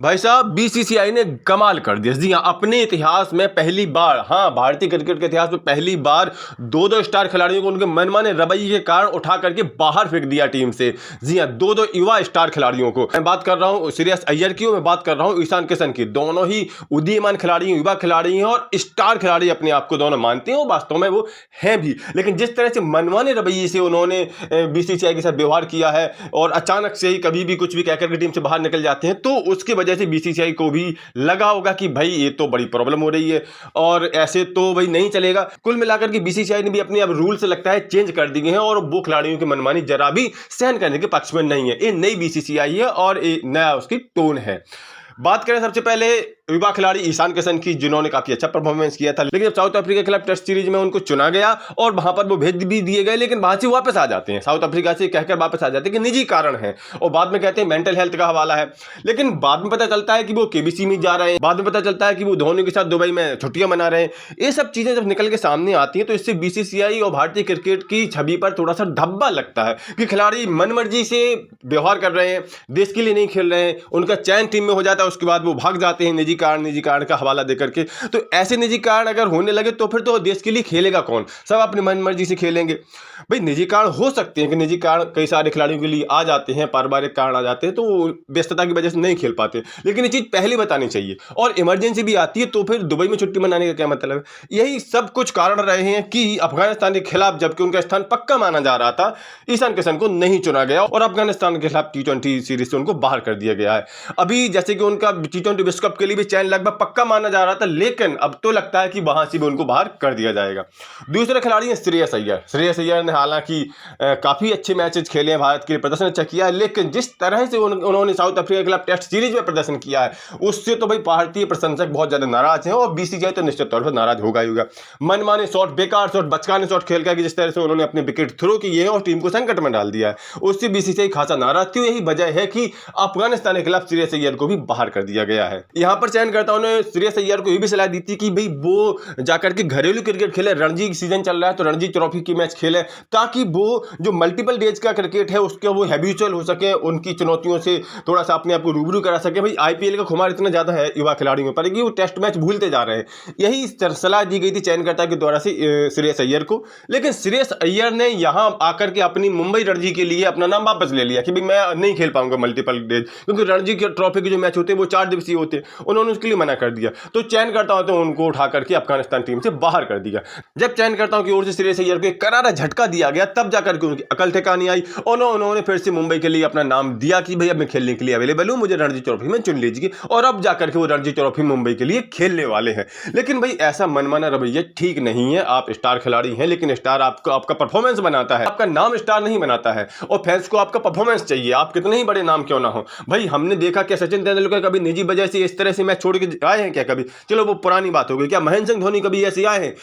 भाई साहब, बीसीसीआई ने कमाल कर दिया। जी हाँ, अपने इतिहास में पहली बार, हाँ भारतीय क्रिकेट के इतिहास में पहली बार दो स्टार खिलाड़ियों को उनके मनमाने रवैये के कारण उठा करके बाहर फेंक दिया टीम से। जी हाँ, दो युवा स्टार खिलाड़ियों को। मैं बात कर रहा हूँ श्रेयस अय्यर की और मैं बात कर रहा हूँ ईशान किशन की। दोनों ही उदीयमान खिलाड़ी, युवा खिलाड़ी हैं और स्टार खिलाड़ी अपने आप को दोनों मानते हैं और वास्तव में वो हैं भी। लेकिन जिस तरह से मनमाने रवैये से उन्होंने बीसीसीआई के साथ व्यवहार किया है और अचानक से ही कभी भी कुछ भी कहकर के टीम से बाहर निकल जाते हैं, तो उसकी वजह से बीसीसीआई को भी लगा होगा कि भाई ये तो बड़ी प्रॉब्लम हो रही है और ऐसे तो भाई नहीं चलेगा। कुल मिलाकर के बीसीसीआई ने भी अपने अब रूल से लगता है चेंज कर दिए हैं और वो खिलाड़ियों की मनमानी जरा भी सहन करने के पक्ष में नहीं है। ये नई बीसीसीआई है और ये नया उसकी टोन है। बात करें सबसे पहले युवा खिलाड़ी ईशान किशन की, जिन्होंने काफी अच्छा परफॉर्मेंस किया था, लेकिन जब साउथ अफ्रीका के खिलाफ टेस्ट सीरीज में उनको चुना गया और वहां पर वो भेज भी दिए गए, लेकिन वहां से वापस आ जाते हैं, साउथ अफ्रीका से कहकर वापस आ जाते हैं कि निजी कारण है और बाद में कहते हैं मेंटल हेल्थ का हवाला है। लेकिन बाद में पता चलता है कि वो केबीसी में जा रहे हैं, बाद में पता चलता है कि वो धोनी के साथ दुबई में छुट्टियां मना रहे हैं। ये सब चीजें जब निकल के सामने आती हैं तो इससे बीसीसीआई और भारतीय क्रिकेट की छवि पर थोड़ा सा धब्बा लगता है कि खिलाड़ी मनमर्जी से व्यवहार कर रहे हैं, देश के लिए नहीं खेल रहे हैं, उनका चयन टीम में हो जाता है, उसके बाद वो भाग जाते हैं निजी कारण का हवाला देकर के। तो ऐसे निजी कारण अगर होने लगे तो फिर तो देश के लिए खेलेगा कौन? सब अपनी मनमर्जी से खेलेंगे। भाई निजी कारण हो सकते हैं कि निजी कारण कई सारे खिलाड़ियों के लिए आ जाते हैं, पारिवारिक कारण आ जाते हैं, तो व्यस्तता की वजह से नहीं खेल पाते, लेकिन ये चीज पहले बतानी चाहिए। और इमरजेंसी भी आती है तो फिर दुबई में छुट्टी मनाने का क्या मतलब है? यही सब कुछ कारण रहे हैं कि अफगानिस्तान के खिलाफ, जबकि उनका स्थान पक्का माना जा रहा था, ईशान किशन को नहीं चुना गया और अफगानिस्तान के खिलाफ T20 सीरीज से उनको बाहर कर दिया गया है। अभी जैसे कि उनका T20 विश्व कप के लिए भी चयन लगभग पक्का माना जा रहा था, लेकिन अब तो लगता है कि वहां से भी उनको बाहर कर दिया जाएगा। दूसरे खिलाड़ी हैं श्रेयस अय्यर। श्रेयस अय्यर ने हालांकि काफी अच्छे मैचेस खेले हैं, भारत के लिए प्रदर्शन अच्छा किया है, लेकिन जिस तरह से उन्होंने साउथ अफ्रीका के खिलाफ टेस्ट सीरीज में प्रदर्शन किया है, उससे तो भाई भारतीय प्रशंसक बहुत ज्यादा नाराज हैं और बीसीसीआई तो निश्चित तौर पर नाराज होगा ही होगा। मनमाने शॉट, बेकार शॉट, बचकाने शॉट खेल कर जिस तरह से उन्होंने अपने विकेट थ्रो किए हैं और टीम को संकट में डाल दिया है, उससे बीसीसीआई खासा नाराज थी। यही वजह है कि अफगानिस्तान के खिलाफ श्रेयस अय्यर को भी बाहर कर दिया गया है। यहां पर चयनकर्ताओं ने श्रेयस अय्यर को यह भी सलाह दी थी कि भाई वो जाकर के घरेलू क्रिकेट खेले, रणजी सीजन चल रहा है तो रणजी ट्रॉफी की मैच खेले, ताकि वो जो मल्टीपल डेज का क्रिकेट है उसके वो हैबिचुअल हो सके, उनकी चुनौतियों से थोड़ा सा अपने आप को रूबरू करा सके। भाई आईपीएल का खुमार इतना ज्यादा है युवा खिलाड़ियों पर कि वो टेस्ट मैच भूलते जा रहे हैं। यही सलाह दी गई थी चयनकर्ता के द्वारा से श्रेयस अय्यर को। लेकिन श्रेयस अय्यर ने यहां आकर के अपनी मुंबई रणजी के लिए अपना नाम वापस ले लिया कि भाई मैं नहीं खेल पाऊंगा मल्टीपल डेज, क्योंकि रणजी की ट्रॉफी के जो मैच होते हैं वो 4 दिवसीय होते हैं, उन्होंने उसके लिए मना कर दिया। तो चयनकर्ताओं ने उनको उठा करके अफगानिस्तान टीम से बाहर कर दिया। जब चयनकर्ताओं की ओर से श्रेयस अय्यर को एक करारा झटका दिया गया, तब जाकर के उनकी अकल ठिकानी आई और उन्होंने फिर से मुंबई के लिए अपना नाम दिया कि भाई अब मैं खेलने के लिए अवेलेबल हूं, मुझे रणजी ट्रॉफी में चुन लीजिए। और अब जाकर के वो रणजी ट्रॉफी मुंबई के लिए खेलने वाले हैं। लेकिन भाई ऐसा मनमाना रवैया ठीक नहीं है। आप स्टार खिलाड़ी हैं, लेकिन स्टार आपको आपका परफॉर्मेंस बनाता है, आपका नाम स्टार नहीं बनाता है। और फैंस को आपका परफॉर्मेंस चाहिए, आप कितने ही बड़े नाम क्यों ना हो। भाई हमने देखा क्या सचिन तेंदुलकर कभी निजी वजह से इस तरह से मैच छोड़ के आए हैं क्या कभी? चलो वो पुरानी बात हो गई। क्या महेंद्र सिंह धोनी कभी ऐसे आए हैं?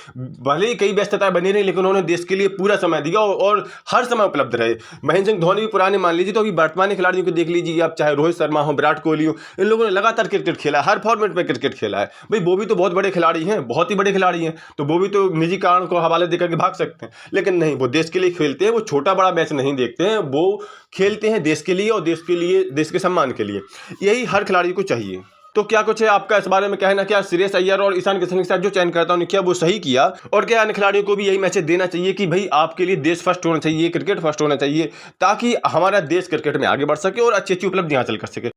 भले ही कई व्यस्तताएं बनी रही, लेकिन उन्होंने देश के लिए पूरा समय दिया और हर समय उपलब्ध रहे। महेंद्र सिंह धोनी भी पुराने मान लीजिए, तो अभी वर्तमान खिलाड़ियों को देख लीजिए आप, चाहे रोहित शर्मा हो, विराट कोहली हो, इन लोगों ने लगातार क्रिकेट खेला, हर फॉर्मेट में क्रिकेट खेला है। भाई वो भी तो बहुत बड़े खिलाड़ी हैं, बहुत ही बड़े खिलाड़ी हैं, तो वो भी तो निजी कारण को हवाले देकर के भाग सकते हैं। लेकिन नहीं, वो देश के लिए खेलते हैं, वो छोटा बड़ा मैच नहीं देखते हैं, वो खेलते हैं देश के लिए और देश के लिए, देश के सम्मान के लिए। यही हर खिलाड़ी को चाहिए। तो क्या कुछ है आपका इस बारे में कहना? क्या श्रेयस अय्यर और ईशान किशन के साथ जो चयनकर्ताओं ने किया वो सही किया? और क्या अन्य खिलाड़ियों को भी यही मैसेज देना चाहिए कि भाई आपके लिए देश फर्स्ट होना चाहिए, क्रिकेट फर्स्ट होना चाहिए, ताकि हमारा देश क्रिकेट में आगे बढ़ सके और अच्छी अच्छी उपलब्धियां हासिल कर सके?